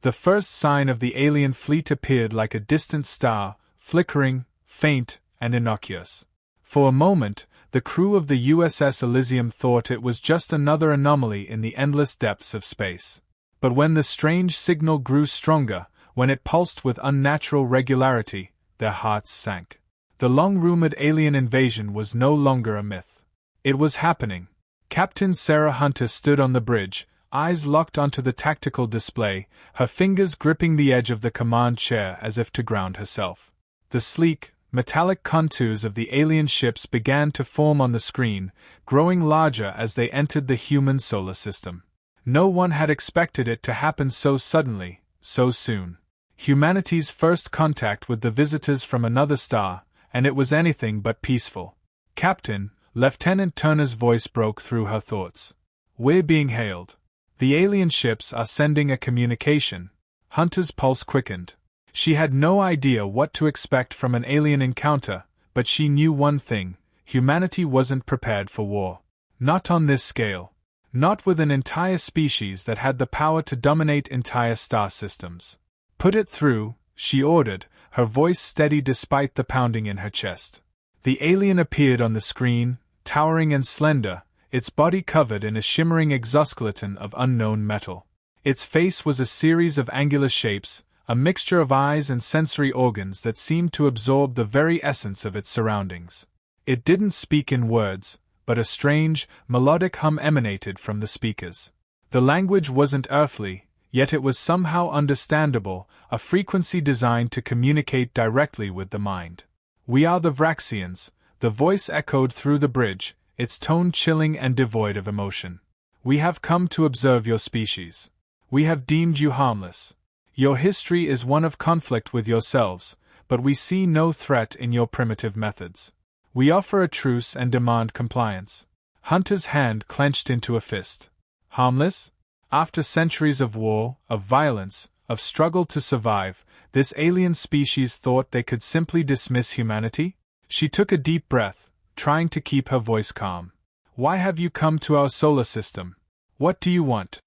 The first sign of the alien fleet appeared like a distant star, flickering, faint, and innocuous. For a moment, the crew of the USS Elysium thought it was just another anomaly in the endless depths of space. But when the strange signal grew stronger, when it pulsed with unnatural regularity, their hearts sank. The long-rumored alien invasion was no longer a myth. It was happening. Captain Sarah Hunter stood on the bridge, eyes locked onto the tactical display, her fingers gripping the edge of the command chair as if to ground herself. The sleek, metallic contours of the alien ships began to form on the screen, growing larger as they entered the human solar system. No one had expected it to happen so suddenly, so soon. Humanity's first contact with the visitors from another star, and it was anything but peaceful. "Captain," Lieutenant Turner's voice broke through her thoughts. "We're being hailed. The alien ships are sending a communication." Hunter's pulse quickened. She had no idea what to expect from an alien encounter, but she knew one thing: humanity wasn't prepared for war. Not on this scale. Not with an entire species that had the power to dominate entire star systems. "Put it through," she ordered, her voice steady despite the pounding in her chest. The alien appeared on the screen, towering and slender, its body covered in a shimmering exoskeleton of unknown metal. Its face was a series of angular shapes, a mixture of eyes and sensory organs that seemed to absorb the very essence of its surroundings. It didn't speak in words, but a strange, melodic hum emanated from the speakers. The language wasn't earthly, yet it was somehow understandable, a frequency designed to communicate directly with the mind. "We are the Vraxians," the voice echoed through the bridge, its tone chilling and devoid of emotion. "We have come to observe your species. We have deemed you harmless. Your history is one of conflict with yourselves, but we see no threat in your primitive methods. We offer a truce and demand compliance." Hunter's hand clenched into a fist. Harmless? After centuries of war, of violence, of struggle to survive, this alien species thought they could simply dismiss humanity? She took a deep breath, trying to keep her voice calm. "Why have you come to our solar system? What do you want?"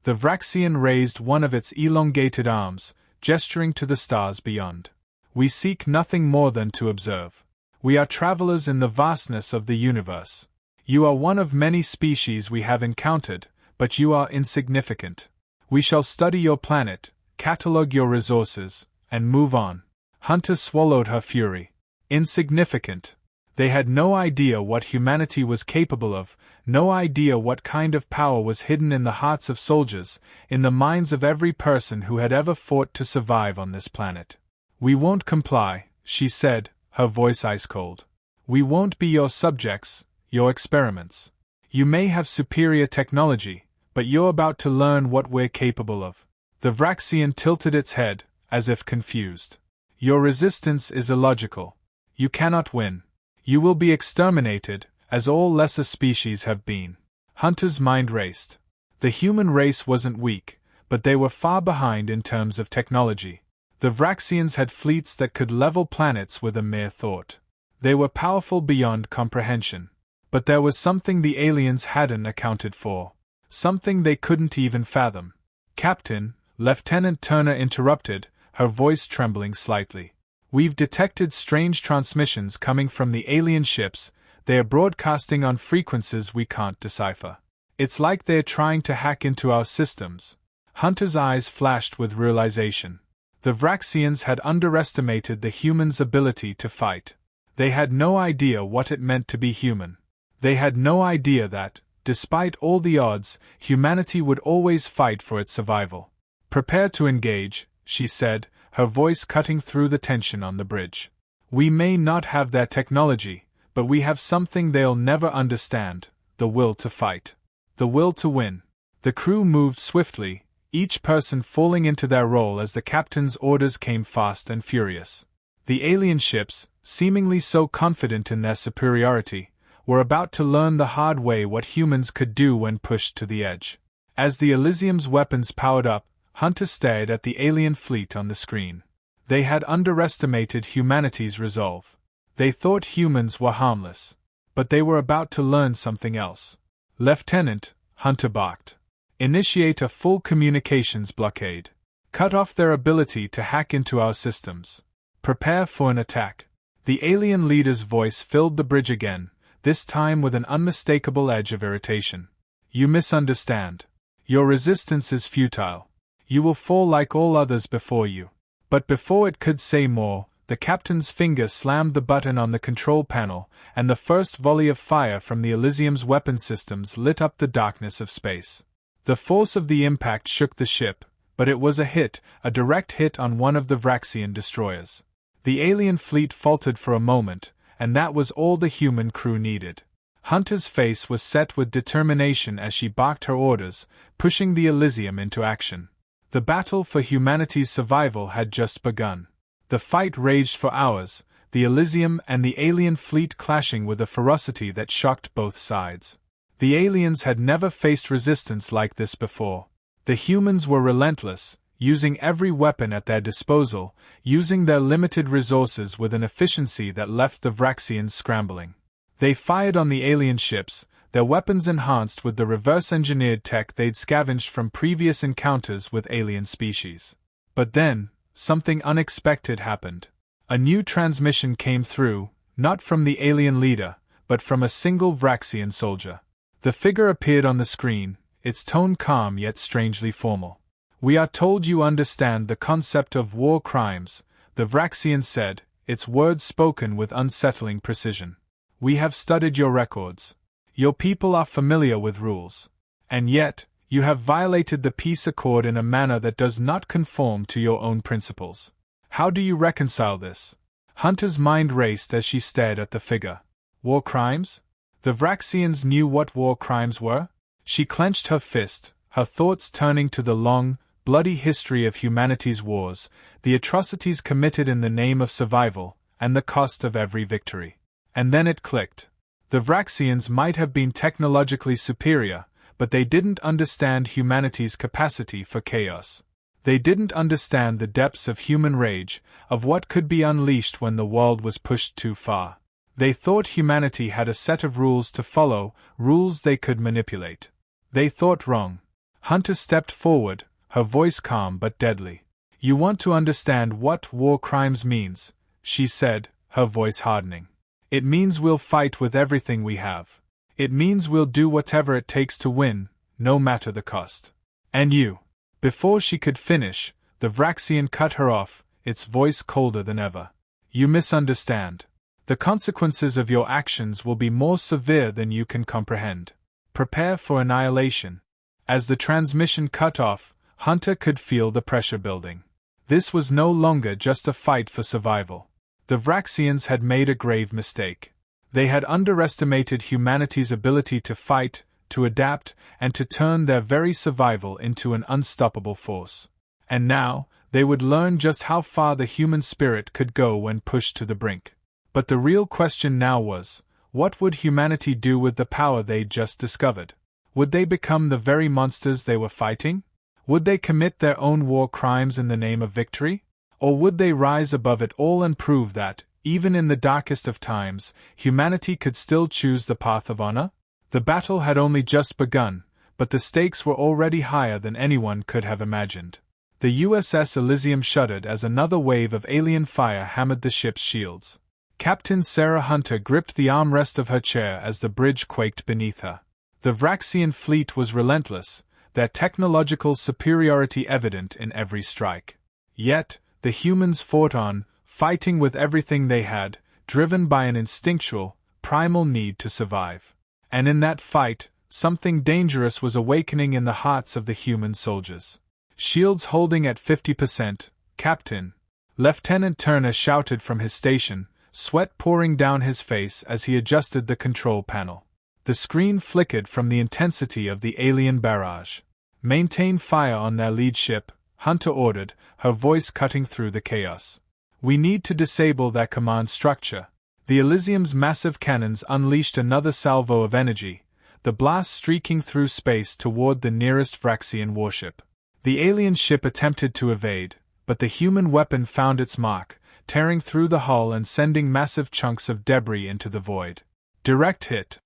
The Vraxian raised one of its elongated arms, gesturing to the stars beyond. "We seek nothing more than to observe. We are travelers in the vastness of the universe. You are one of many species we have encountered, but you are insignificant. We shall study your planet, catalogue your resources, and move on." Hunter swallowed her fury. Insignificant. They had no idea what humanity was capable of, no idea what kind of power was hidden in the hearts of soldiers, in the minds of every person who had ever fought to survive on this planet. "We won't comply," she said, her voice ice-cold. "We won't be your subjects, your experiments. You may have superior technology, but you're about to learn what we're capable of." The Vraxian tilted its head, as if confused. "Your resistance is illogical. You cannot win. You will be exterminated, as all lesser species have been." Hunter's mind raced. The human race wasn't weak, but they were far behind in terms of technology. The Vraxians had fleets that could level planets with a mere thought. They were powerful beyond comprehension. But there was something the aliens hadn't accounted for. Something they couldn't even fathom. "Captain," Lieutenant Turner interrupted, her voice trembling slightly. "We've detected strange transmissions coming from the alien ships. They are broadcasting on frequencies we can't decipher. It's like they're trying to hack into our systems." Hunter's eyes flashed with realization. The Vraxians had underestimated the humans' ability to fight. They had no idea what it meant to be human. They had no idea that, despite all the odds, humanity would always fight for its survival. "Prepare to engage," she said, her voice cutting through the tension on the bridge. "We may not have their technology, but we have something they'll never understand: the will to fight. The will to win." The crew moved swiftly, each person falling into their role as the captain's orders came fast and furious. The alien ships, seemingly so confident in their superiority, were about to learn the hard way what humans could do when pushed to the edge. As the Elysium's weapons powered up, Hunter stared at the alien fleet on the screen. They had underestimated humanity's resolve. They thought humans were harmless. But they were about to learn something else. "Lieutenant," Hunter barked. "Initiate a full communications blockade. Cut off their ability to hack into our systems. Prepare for an attack. The alien leader's voice filled the bridge again, this time with an unmistakable edge of irritation. You misunderstand. Your resistance is futile. You will fall like all others before you. But before it could say more, the captain's finger slammed the button on the control panel, and the first volley of fire from the Elysium's weapon systems lit up the darkness of space. The force of the impact shook the ship, but it was a hit, a direct hit on one of the Vraxian destroyers. The alien fleet faltered for a moment, and that was all the human crew needed. Hunter's face was set with determination as she barked her orders, pushing the Elysium into action. The battle for humanity's survival had just begun. The fight raged for hours, the Elysium and the alien fleet clashing with a ferocity that shocked both sides. The aliens had never faced resistance like this before. The humans were relentless, using every weapon at their disposal, using their limited resources with an efficiency that left the Vraxians scrambling. They fired on the alien ships, their weapons enhanced with the reverse-engineered tech they'd scavenged from previous encounters with alien species. But then, something unexpected happened. A new transmission came through, not from the alien leader, but from a single Vraxian soldier. The figure appeared on the screen, its tone calm yet strangely formal. "We are told you understand the concept of war crimes," the Vraxian said, its words spoken with unsettling precision. "We have studied your records. Your people are familiar with rules. And yet, you have violated the peace accord in a manner that does not conform to your own principles. How do you reconcile this?" Hunter's mind raced as she stared at the figure. War crimes? The Vraxians knew what war crimes were? She clenched her fist, her thoughts turning to the long, bloody history of humanity's wars, the atrocities committed in the name of survival, and the cost of every victory. And then it clicked. The Vraxians might have been technologically superior, but they didn't understand humanity's capacity for chaos. They didn't understand the depths of human rage, of what could be unleashed when the world was pushed too far. They thought humanity had a set of rules to follow, rules they could manipulate. They thought wrong. Hunter stepped forward, her voice calm but deadly. "You want to understand what war crimes means," she said, her voice hardening. "It means we'll fight with everything we have. It means we'll do whatever it takes to win, no matter the cost. And you..." Before she could finish, the Vraxian cut her off, its voice colder than ever. "You misunderstand. The consequences of your actions will be more severe than you can comprehend. Prepare for annihilation." As the transmission cut off, Hunter could feel the pressure building. This was no longer just a fight for survival. The Vraxians had made a grave mistake. They had underestimated humanity's ability to fight, to adapt, and to turn their very survival into an unstoppable force. And now, they would learn just how far the human spirit could go when pushed to the brink. But the real question now was, what would humanity do with the power they'd just discovered? Would they become the very monsters they were fighting? Would they commit their own war crimes in the name of victory? Or would they rise above it all and prove that, even in the darkest of times, humanity could still choose the path of honor? The battle had only just begun, but the stakes were already higher than anyone could have imagined. The USS Elysium shuddered as another wave of alien fire hammered the ship's shields. Captain Sarah Hunter gripped the armrest of her chair as the bridge quaked beneath her. The Vraxian fleet was relentless, their technological superiority evident in every strike. Yet, the humans fought on, fighting with everything they had, driven by an instinctual, primal need to survive. And in that fight, something dangerous was awakening in the hearts of the human soldiers. "Shields holding at 50%, Captain," Lieutenant Turner shouted from his station, sweat pouring down his face as he adjusted the control panel. The screen flickered from the intensity of the alien barrage. "Maintain fire on their lead ship," Hunter ordered, her voice cutting through the chaos. "We need to disable their command structure." The Elysium's massive cannons unleashed another salvo of energy, the blast streaking through space toward the nearest Vraxian warship. The alien ship attempted to evade, but the human weapon found its mark, tearing through the hull and sending massive chunks of debris into the void. "Direct hit,"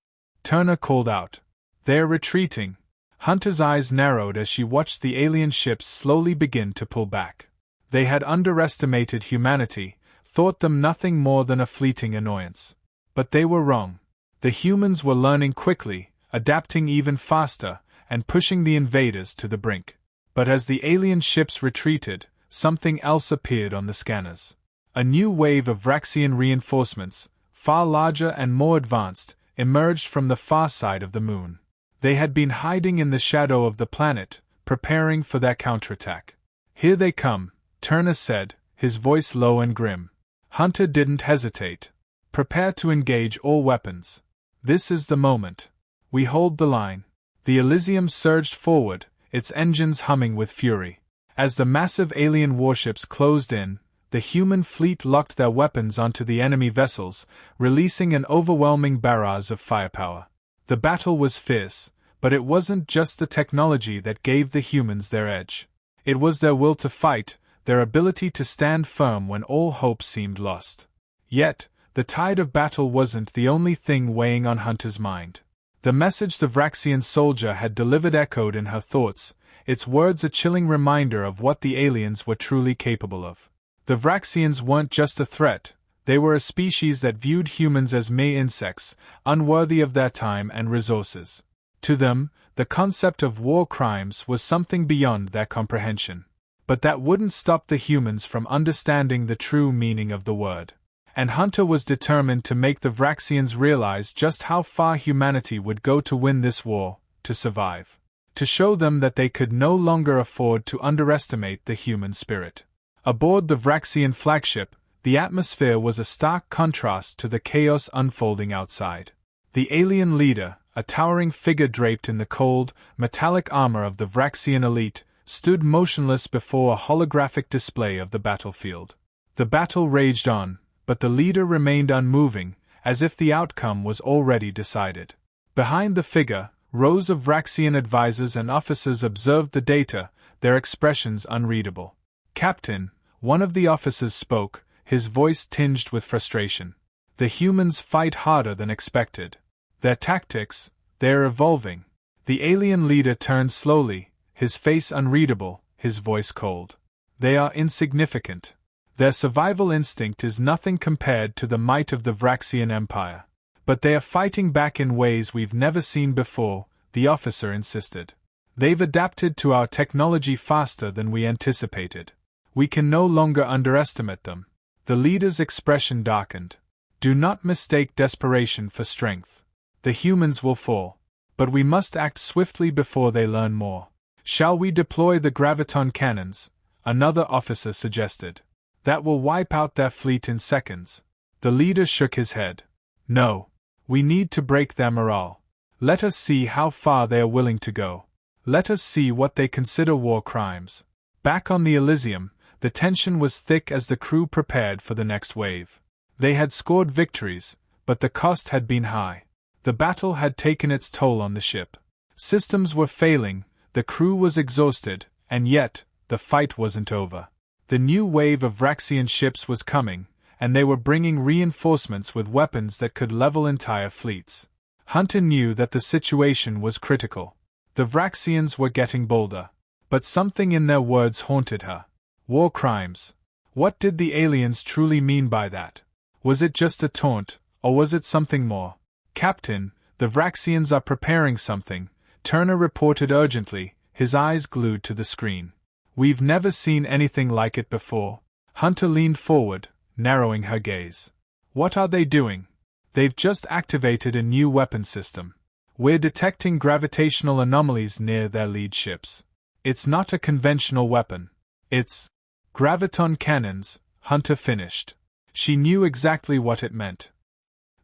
Turner called out. "They're retreating." Hunter's eyes narrowed as she watched the alien ships slowly begin to pull back. They had underestimated humanity, thought them nothing more than a fleeting annoyance. But they were wrong. The humans were learning quickly, adapting even faster, and pushing the invaders to the brink. But as the alien ships retreated, something else appeared on the scanners. A new wave of Vraxian reinforcements, far larger and more advanced, emerged from the far side of the moon. They had been hiding in the shadow of the planet, preparing for their counterattack. "Here they come," Turner said, his voice low and grim. Hunter didn't hesitate. "Prepare to engage all weapons. This is the moment. We hold the line." The Elysium surged forward, its engines humming with fury. As the massive alien warships closed in, the human fleet locked their weapons onto the enemy vessels, releasing an overwhelming barrage of firepower. The battle was fierce, but it wasn't just the technology that gave the humans their edge. It was their will to fight, their ability to stand firm when all hope seemed lost. Yet, the tide of battle wasn't the only thing weighing on Hunter's mind. The message the Vraxian soldier had delivered echoed in her thoughts, its words a chilling reminder of what the aliens were truly capable of. The Vraxians weren't just a threat, they were a species that viewed humans as mere insects, unworthy of their time and resources. To them, the concept of war crimes was something beyond their comprehension. But that wouldn't stop the humans from understanding the true meaning of the word. And Hunter was determined to make the Vraxians realize just how far humanity would go to win this war, to survive. To show them that they could no longer afford to underestimate the human spirit. Aboard the Vraxian flagship, the atmosphere was a stark contrast to the chaos unfolding outside. The alien leader, a towering figure draped in the cold, metallic armor of the Vraxian elite, stood motionless before a holographic display of the battlefield. The battle raged on, but the leader remained unmoving, as if the outcome was already decided. Behind the figure, rows of Vraxian advisors and officers observed the data, their expressions unreadable. "Captain," one of the officers spoke, his voice tinged with frustration. "The humans fight harder than expected. Their tactics, they're evolving." The alien leader turned slowly, his face unreadable, his voice cold. "They are insignificant. Their survival instinct is nothing compared to the might of the Vraxian Empire. But they are fighting back in ways we've never seen before," the officer insisted. "They've adapted to our technology faster than we anticipated. We can no longer underestimate them." The leader's expression darkened. "Do not mistake desperation for strength. The humans will fall. But we must act swiftly before they learn more." "Shall we deploy the graviton cannons?" another officer suggested. "That will wipe out their fleet in seconds." The leader shook his head. "No. We need to break their morale. Let us see how far they are willing to go. Let us see what they consider war crimes." Back on the Elysium, the tension was thick as the crew prepared for the next wave. They had scored victories, but the cost had been high. The battle had taken its toll on the ship. Systems were failing, the crew was exhausted, and yet, the fight wasn't over. The new wave of Vraxian ships was coming, and they were bringing reinforcements with weapons that could level entire fleets. Hunter knew that the situation was critical. The Vraxians were getting bolder. But something in their words haunted her. War crimes. What did the aliens truly mean by that? Was it just a taunt, or was it something more? "Captain, the Vraxians are preparing something," Turner reported urgently, his eyes glued to the screen. "We've never seen anything like it before." Hunter leaned forward, narrowing her gaze. "What are they doing?" "They've just activated a new weapon system. We're detecting gravitational anomalies near their lead ships. It's not a conventional weapon. It's graviton cannons," Hunter finished. She knew exactly what it meant.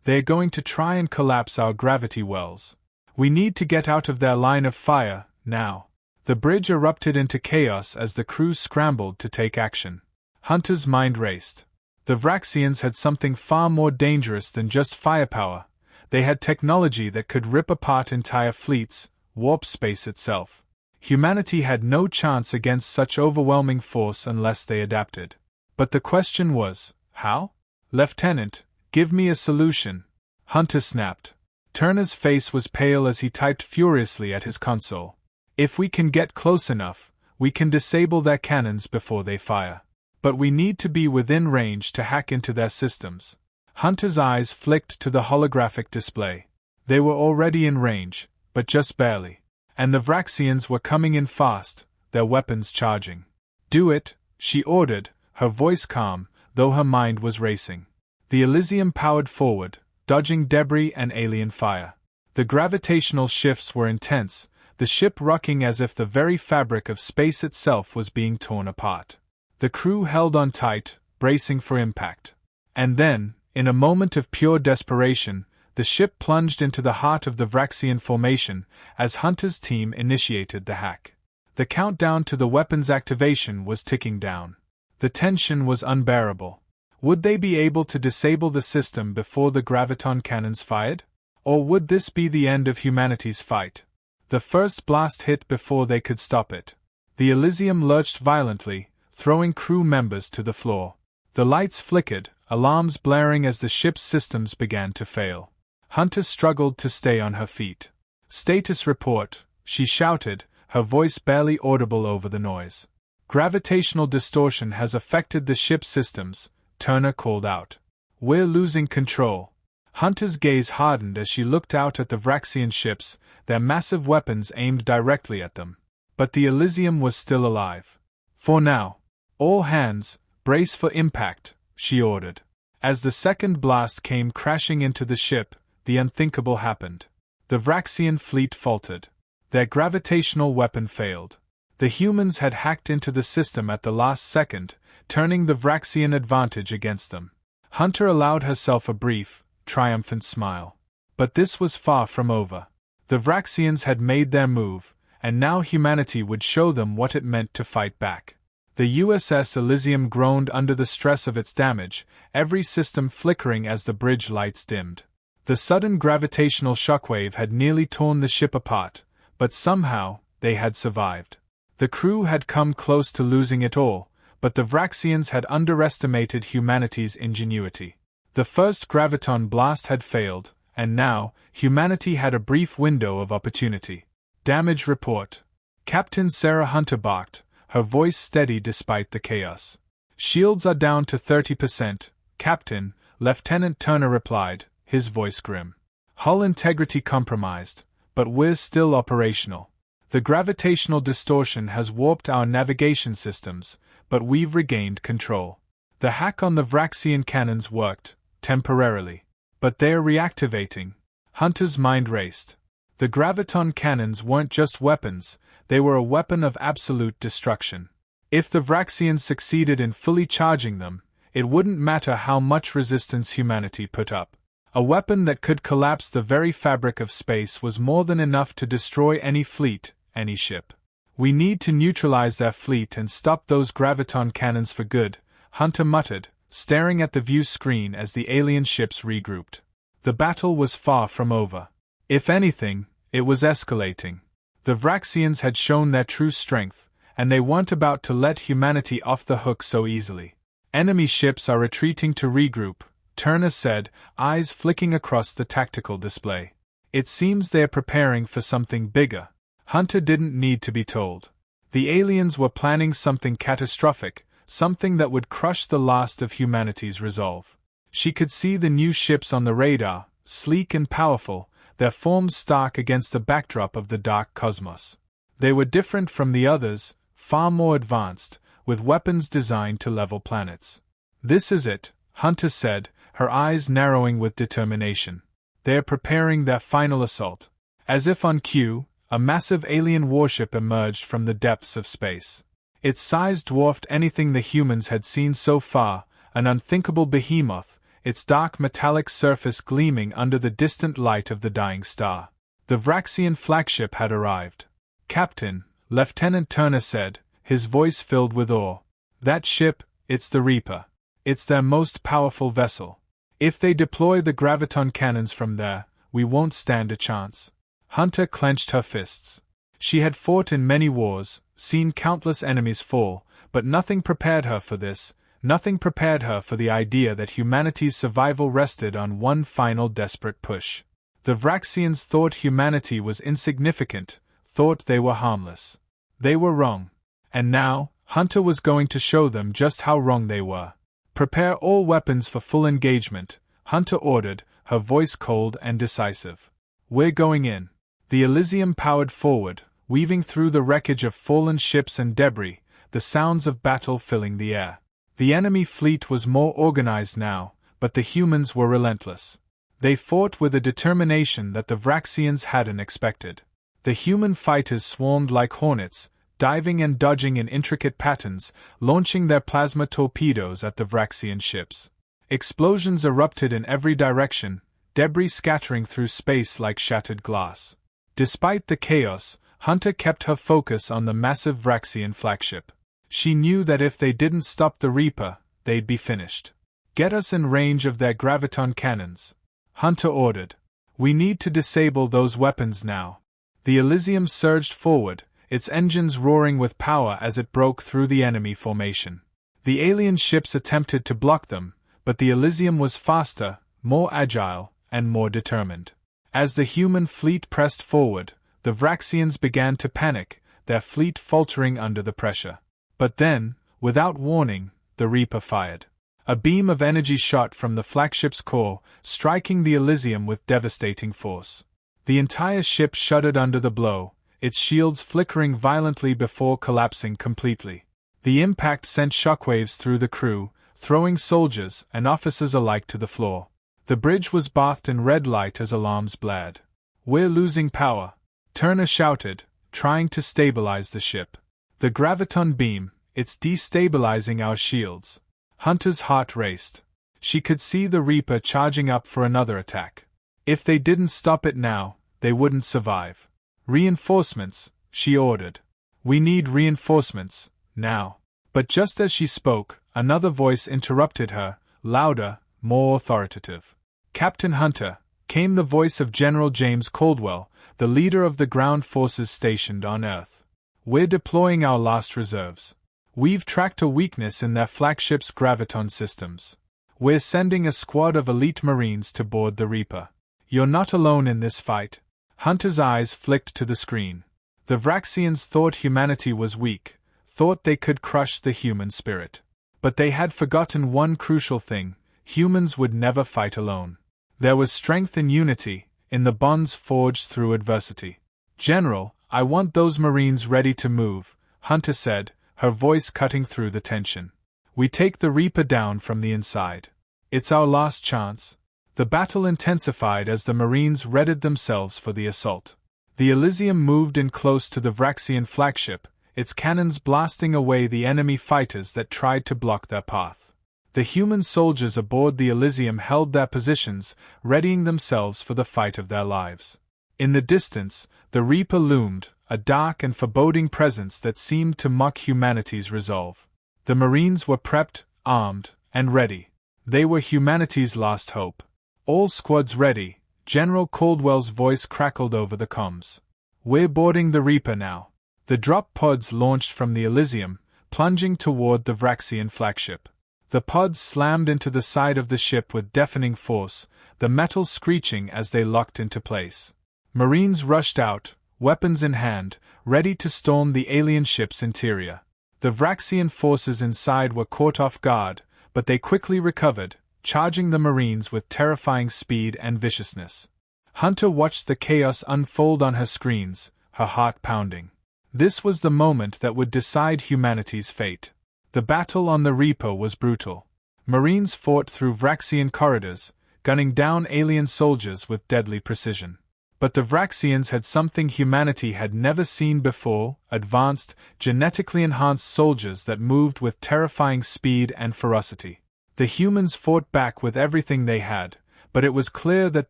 "They're going to try and collapse our gravity wells. We need to get out of their line of fire, now." The bridge erupted into chaos as the crew scrambled to take action. Hunter's mind raced. The Vraxians had something far more dangerous than just firepower. They had technology that could rip apart entire fleets, warp space itself. Humanity had no chance against such overwhelming force unless they adapted. But the question was, how? "Lieutenant, give me a solution," Hunter snapped. Turner's face was pale as he typed furiously at his console. If we can get close enough, we can disable their cannons before they fire. But we need to be within range to hack into their systems. Hunter's eyes flicked to the holographic display. They were already in range, but just barely. And the Vraxians were coming in fast, their weapons charging. "Do it," she ordered, her voice calm, though her mind was racing. The Elysium powered forward, dodging debris and alien fire. The gravitational shifts were intense, the ship rocking as if the very fabric of space itself was being torn apart. The crew held on tight, bracing for impact. And then, in a moment of pure desperation, the ship plunged into the heart of the Vraxian formation as Hunter's team initiated the hack. The countdown to the weapon's activation was ticking down. The tension was unbearable. Would they be able to disable the system before the graviton cannons fired? Or would this be the end of humanity's fight? The first blast hit before they could stop it. The Elysium lurched violently, throwing crew members to the floor. The lights flickered, alarms blaring as the ship's systems began to fail. Hunter struggled to stay on her feet. "Status report," she shouted, her voice barely audible over the noise. "Gravitational distortion has affected the ship's systems," Turner called out. "We're losing control." Hunter's gaze hardened as she looked out at the Vraxian ships, their massive weapons aimed directly at them. But the Elysium was still alive. "For now. All hands, brace for impact," she ordered. As the second blast came crashing into the ship, the unthinkable happened. The Vraxian fleet faltered. Their gravitational weapon failed. The humans had hacked into the system at the last second, turning the Vraxian advantage against them. Hunter allowed herself a brief, triumphant smile. But this was far from over. The Vraxians had made their move, and now humanity would show them what it meant to fight back. The USS Elysium groaned under the stress of its damage, every system flickering as the bridge lights dimmed. The sudden gravitational shockwave had nearly torn the ship apart, but somehow, they had survived. The crew had come close to losing it all, but the Vraxians had underestimated humanity's ingenuity. The first graviton blast had failed, and now, humanity had a brief window of opportunity. "Damage report." Captain Sarah Hunter barked, her voice steady despite the chaos. "Shields are down to 30%, Captain," Lieutenant Turner replied, his voice grim. "Hull integrity compromised, but we're still operational. The gravitational distortion has warped our navigation systems, but we've regained control. The hack on the Vraxian cannons worked, temporarily. But they're reactivating." Hunter's mind raced. The graviton cannons weren't just weapons, they were a weapon of absolute destruction. If the Vraxians succeeded in fully charging them, it wouldn't matter how much resistance humanity put up. A weapon that could collapse the very fabric of space was more than enough to destroy any fleet, any ship. "We need to neutralize their fleet and stop those graviton cannons for good," Hunter muttered, staring at the view screen as the alien ships regrouped. The battle was far from over. If anything, it was escalating. The Vraxians had shown their true strength, and they weren't about to let humanity off the hook so easily. "Enemy ships are retreating to regroup," Turner said, eyes flicking across the tactical display. "It seems they're preparing for something bigger." Hunter didn't need to be told. The aliens were planning something catastrophic, something that would crush the last of humanity's resolve. She could see the new ships on the radar, sleek and powerful, their forms stark against the backdrop of the dark cosmos. They were different from the others, far more advanced, with weapons designed to level planets. "This is it," Hunter said, her eyes narrowing with determination. "They are preparing their final assault." As if on cue, a massive alien warship emerged from the depths of space. Its size dwarfed anything the humans had seen so far, an unthinkable behemoth, its dark metallic surface gleaming under the distant light of the dying star. The Vraxian flagship had arrived. "Captain," Lieutenant Turner said, his voice filled with awe. "That ship, it's the Reaper. It's their most powerful vessel. If they deploy the graviton cannons from there, we won't stand a chance." Hunter clenched her fists. She had fought in many wars, seen countless enemies fall, but nothing prepared her for this, nothing prepared her for the idea that humanity's survival rested on one final desperate push. The Vraxians thought humanity was insignificant, thought they were harmless. They were wrong. And now, Hunter was going to show them just how wrong they were. "Prepare all weapons for full engagement," Hunter ordered, her voice cold and decisive. "We're going in." The Elysium powered forward, weaving through the wreckage of fallen ships and debris, the sounds of battle filling the air. The enemy fleet was more organized now, but the humans were relentless. They fought with a determination that the Vraxians hadn't expected. The human fighters swarmed like hornets, diving and dodging in intricate patterns, launching their plasma torpedoes at the Vraxian ships. Explosions erupted in every direction, debris scattering through space like shattered glass. Despite the chaos, Hunter kept her focus on the massive Vraxian flagship. She knew that if they didn't stop the Reaper, they'd be finished. "Get us in range of their graviton cannons," Hunter ordered. "We need to disable those weapons now." The Elysium surged forward, its engines roaring with power as it broke through the enemy formation. The alien ships attempted to block them, but the Elysium was faster, more agile, and more determined. As the human fleet pressed forward, the Vraxians began to panic, their fleet faltering under the pressure. But then, without warning, the Reaper fired. A beam of energy shot from the flagship's core, striking the Elysium with devastating force. The entire ship shuddered under the blow, its shields flickering violently before collapsing completely. The impact sent shockwaves through the crew, throwing soldiers and officers alike to the floor. The bridge was bathed in red light as alarms blared. "We're losing power," Turner shouted, trying to stabilize the ship. "The graviton beam, it's destabilizing our shields." Hunter's heart raced. She could see the Reaper charging up for another attack. If they didn't stop it now, they wouldn't survive. "Reinforcements," she ordered. "We need reinforcements, now." But just as she spoke, another voice interrupted her, louder, more authoritative. "Captain Hunter," came the voice of General James Caldwell, the leader of the ground forces stationed on Earth. "We're deploying our last reserves. We've tracked a weakness in their flagship's graviton systems. We're sending a squad of elite Marines to board the Reaper. You're not alone in this fight." Hunter's eyes flicked to the screen. The Vraxians thought humanity was weak, thought they could crush the human spirit. But they had forgotten one crucial thing: humans would never fight alone. There was strength in unity, in the bonds forged through adversity. "General, I want those Marines ready to move," Hunter said, her voice cutting through the tension. "We take the Reaper down from the inside. It's our last chance." The battle intensified as the Marines readied themselves for the assault. The Elysium moved in close to the Vraxian flagship, its cannons blasting away the enemy fighters that tried to block their path. The human soldiers aboard the Elysium held their positions, readying themselves for the fight of their lives. In the distance, the Reaper loomed, a dark and foreboding presence that seemed to mock humanity's resolve. The Marines were prepped, armed, and ready. They were humanity's last hope. "All squads ready," General Caldwell's voice crackled over the comms. "We're boarding the Reaper now." The drop pods launched from the Elysium, plunging toward the Vraxian flagship. The pods slammed into the side of the ship with deafening force, the metal screeching as they locked into place. Marines rushed out, weapons in hand, ready to storm the alien ship's interior. The Vraxian forces inside were caught off guard, but they quickly recovered, charging the Marines with terrifying speed and viciousness. Hunter watched the chaos unfold on her screens, her heart pounding. This was the moment that would decide humanity's fate. The battle on the Reaper was brutal. Marines fought through Vraxian corridors, gunning down alien soldiers with deadly precision. But the Vraxians had something humanity had never seen before: advanced, genetically enhanced soldiers that moved with terrifying speed and ferocity. The humans fought back with everything they had, but it was clear that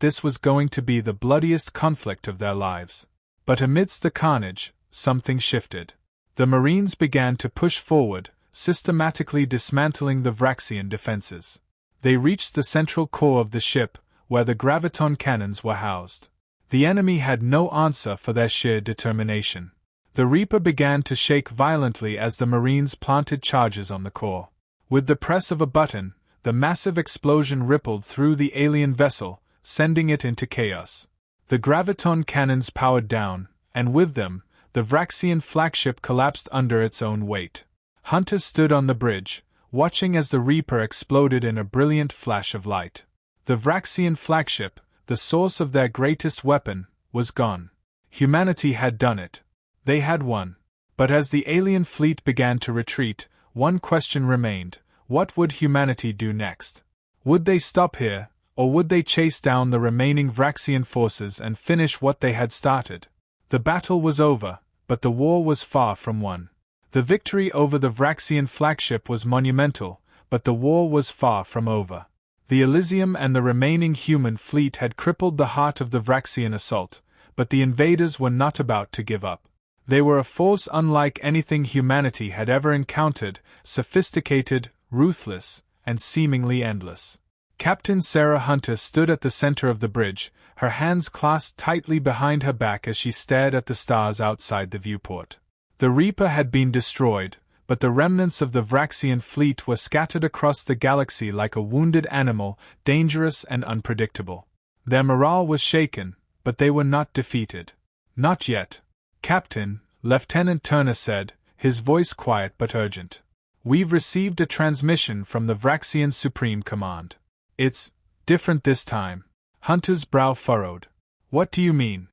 this was going to be the bloodiest conflict of their lives. But amidst the carnage, something shifted. The Marines began to push forward, systematically dismantling the Vraxian defenses. They reached the central core of the ship, where the graviton cannons were housed. The enemy had no answer for their sheer determination. The Reaper began to shake violently as the Marines planted charges on the core. With the press of a button, the massive explosion rippled through the alien vessel, sending it into chaos. The graviton cannons powered down, and with them, The Vraxian flagship collapsed under its own weight. Hunter stood on the bridge, watching as the Reaper exploded in a brilliant flash of light. The Vraxian flagship, the source of their greatest weapon, was gone. Humanity had done it. They had won. But as the alien fleet began to retreat, one question remained: what would humanity do next? Would they stop here, or would they chase down the remaining Vraxian forces and finish what they had started? The battle was over, but the war was far from won. The victory over the Vraxian flagship was monumental, but the war was far from over. The Elysium and the remaining human fleet had crippled the heart of the Vraxian assault, but the invaders were not about to give up. They were a force unlike anything humanity had ever encountered, sophisticated, ruthless, and seemingly endless. Captain Sarah Hunter stood at the center of the bridge, her hands clasped tightly behind her back as she stared at the stars outside the viewport. The Reaper had been destroyed, but the remnants of the Vraxian fleet were scattered across the galaxy like a wounded animal, dangerous and unpredictable. Their morale was shaken, but they were not defeated. Not yet. Captain, Lieutenant Turner said, his voice quiet but urgent. We've received a transmission from the Vraxian Supreme Command. It's different this time. Hunter's brow furrowed. What do you mean?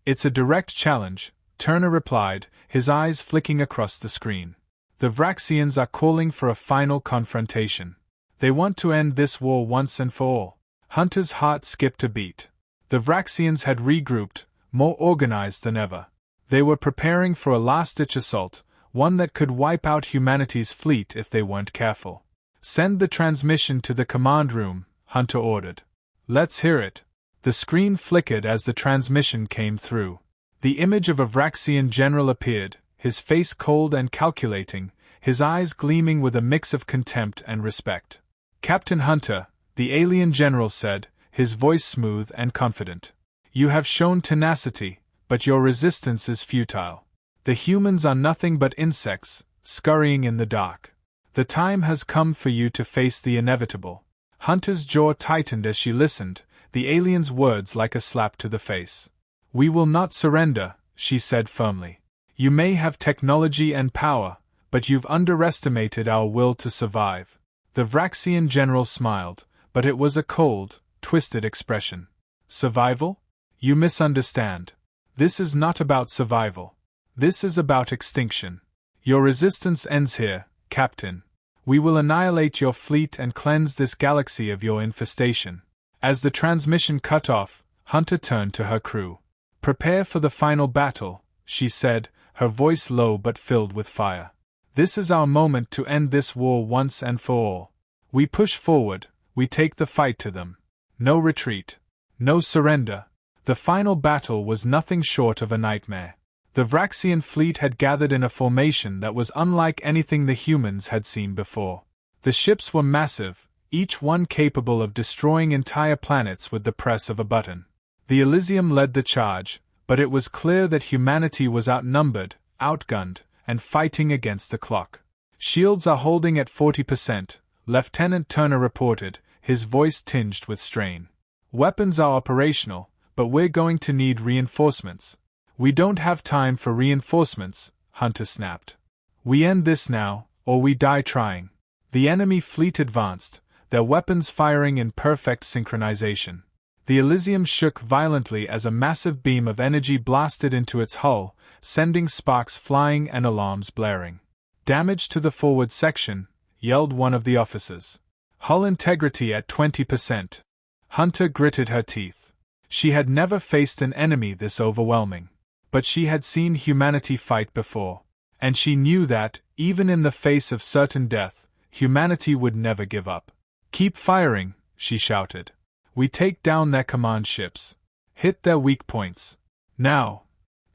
It's a direct challenge, Turner replied, his eyes flicking across the screen. The Vraxians are calling for a final confrontation. They want to end this war once and for all. Hunter's heart skipped a beat. The Vraxians had regrouped, more organized than ever. They were preparing for a last-ditch assault, one that could wipe out humanity's fleet if they weren't careful. Send the transmission to the command room, Hunter ordered. Let's hear it. The screen flickered as the transmission came through. The image of a Vraxian general appeared, his face cold and calculating, his eyes gleaming with a mix of contempt and respect. Captain Hunter, the alien general said, his voice smooth and confident. You have shown tenacity, but your resistance is futile. The humans are nothing but insects, scurrying in the dark. The time has come for you to face the inevitable. Hunter's jaw tightened as she listened, the alien's words like a slap to the face. We will not surrender, she said firmly. You may have technology and power, but you've underestimated our will to survive. The Vraxian general smiled, but it was a cold, twisted expression. Survival? You misunderstand. This is not about survival. This is about extinction. Your resistance ends here, Captain. We will annihilate your fleet and cleanse this galaxy of your infestation. As the transmission cut off, Hunter turned to her crew. Prepare for the final battle, she said, her voice low but filled with fire. This is our moment to end this war once and for all. We push forward, we take the fight to them. No retreat. No surrender. The final battle was nothing short of a nightmare. The Vraxian fleet had gathered in a formation that was unlike anything the humans had seen before. The ships were massive, each one capable of destroying entire planets with the press of a button. The Elysium led the charge, but it was clear that humanity was outnumbered, outgunned, and fighting against the clock. Shields are holding at 40%, Lieutenant Turner reported, his voice tinged with strain. Weapons are operational, but we're going to need reinforcements. We don't have time for reinforcements, Hunter snapped. We end this now, or we die trying. The enemy fleet advanced, their weapons firing in perfect synchronization. The Elysium shook violently as a massive beam of energy blasted into its hull, sending sparks flying and alarms blaring. Damage to the forward section, yelled one of the officers. Hull integrity at 20%. Hunter gritted her teeth. She had never faced an enemy this overwhelming. But she had seen humanity fight before. And she knew that, even in the face of certain death, humanity would never give up. Keep firing, she shouted. We take down their command ships. Hit their weak points. Now.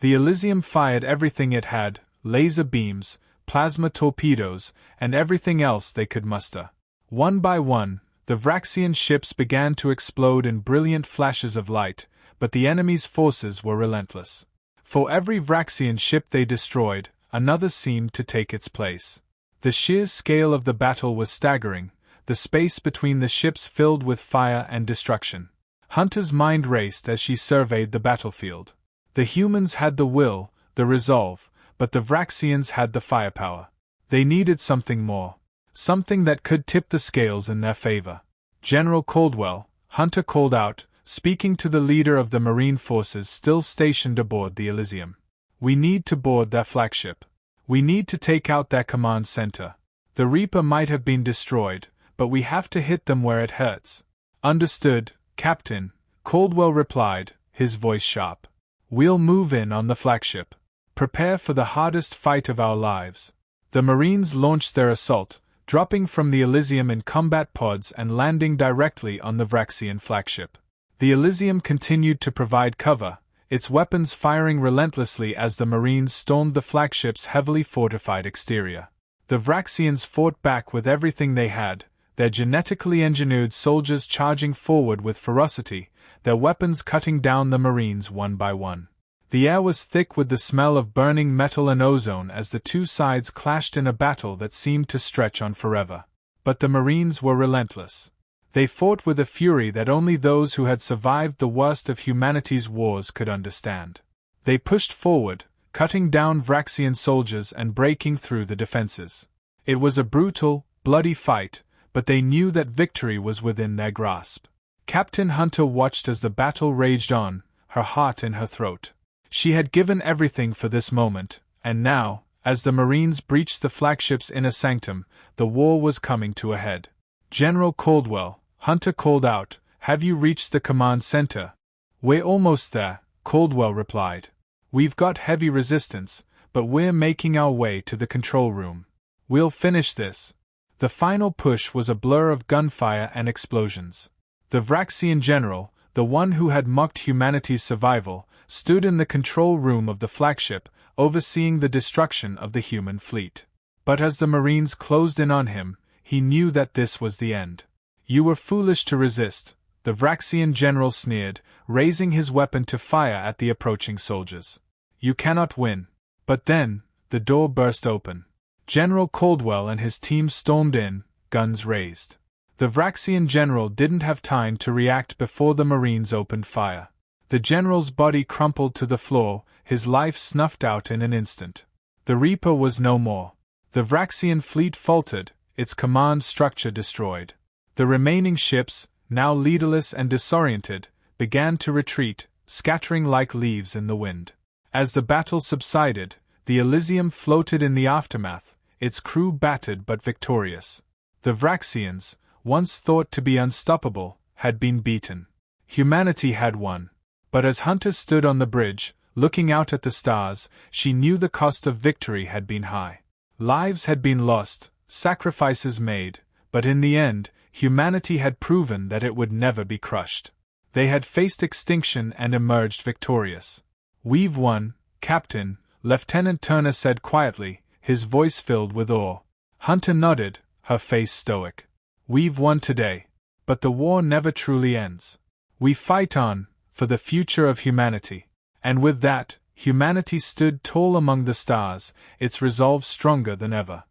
The Elysium fired everything it had, laser beams, plasma torpedoes, and everything else they could muster. One by one, the Vraxian ships began to explode in brilliant flashes of light, but the enemy's forces were relentless. For every Vraxian ship they destroyed, another seemed to take its place. The sheer scale of the battle was staggering, the space between the ships filled with fire and destruction. Hunter's mind raced as she surveyed the battlefield. The humans had the will, the resolve, but the Vraxians had the firepower. They needed something more. Something that could tip the scales in their favor. General Caldwell, Hunter called out, speaking to the leader of the Marine forces still stationed aboard the Elysium. We need to board their flagship. We need to take out their command center. The Reaper might have been destroyed, but we have to hit them where it hurts. Understood, Captain, Caldwell replied, his voice sharp. We'll move in on the flagship. Prepare for the hardest fight of our lives. The Marines launched their assault, dropping from the Elysium in combat pods and landing directly on the Vraxian flagship. The Elysium continued to provide cover, its weapons firing relentlessly as the Marines stormed the flagship's heavily fortified exterior. The Vraxians fought back with everything they had, their genetically engineered soldiers charging forward with ferocity, their weapons cutting down the Marines one by one. The air was thick with the smell of burning metal and ozone as the two sides clashed in a battle that seemed to stretch on forever. But the Marines were relentless. They fought with a fury that only those who had survived the worst of humanity's wars could understand. They pushed forward, cutting down Vraxian soldiers and breaking through the defenses. It was a brutal, bloody fight, but they knew that victory was within their grasp. Captain Hunter watched as the battle raged on, her heart in her throat. She had given everything for this moment, and now, as the Marines breached the flagship's inner sanctum, the war was coming to a head. General Caldwell, Hunter called out, have you reached the command center? We're almost there, Caldwell replied. We've got heavy resistance, but we're making our way to the control room. We'll finish this. The final push was a blur of gunfire and explosions. The Vraxian general, the one who had mocked humanity's survival, stood in the control room of the flagship, overseeing the destruction of the human fleet. But as the Marines closed in on him, he knew that this was the end. You were foolish to resist, the Vraxian general sneered, raising his weapon to fire at the approaching soldiers. You cannot win. But then, the door burst open. General Caldwell and his team stormed in, guns raised. The Vraxian general didn't have time to react before the Marines opened fire. The general's body crumpled to the floor, his life snuffed out in an instant. The Reaper was no more. The Vraxian fleet faltered, its command structure destroyed. The remaining ships, now leaderless and disoriented, began to retreat, scattering like leaves in the wind. As the battle subsided, the Elysium floated in the aftermath, its crew battered but victorious. The Vraxians, once thought to be unstoppable, had been beaten. Humanity had won. But as Hunter stood on the bridge, looking out at the stars, she knew the cost of victory had been high. Lives had been lost, sacrifices made, but in the end, humanity had proven that it would never be crushed. They had faced extinction and emerged victorious. We've won, Captain, Lieutenant Turner said quietly, his voice filled with awe. Hunter nodded, her face stoic. We've won today. But the war never truly ends. We fight on, for the future of humanity. And with that, humanity stood tall among the stars, its resolve stronger than ever.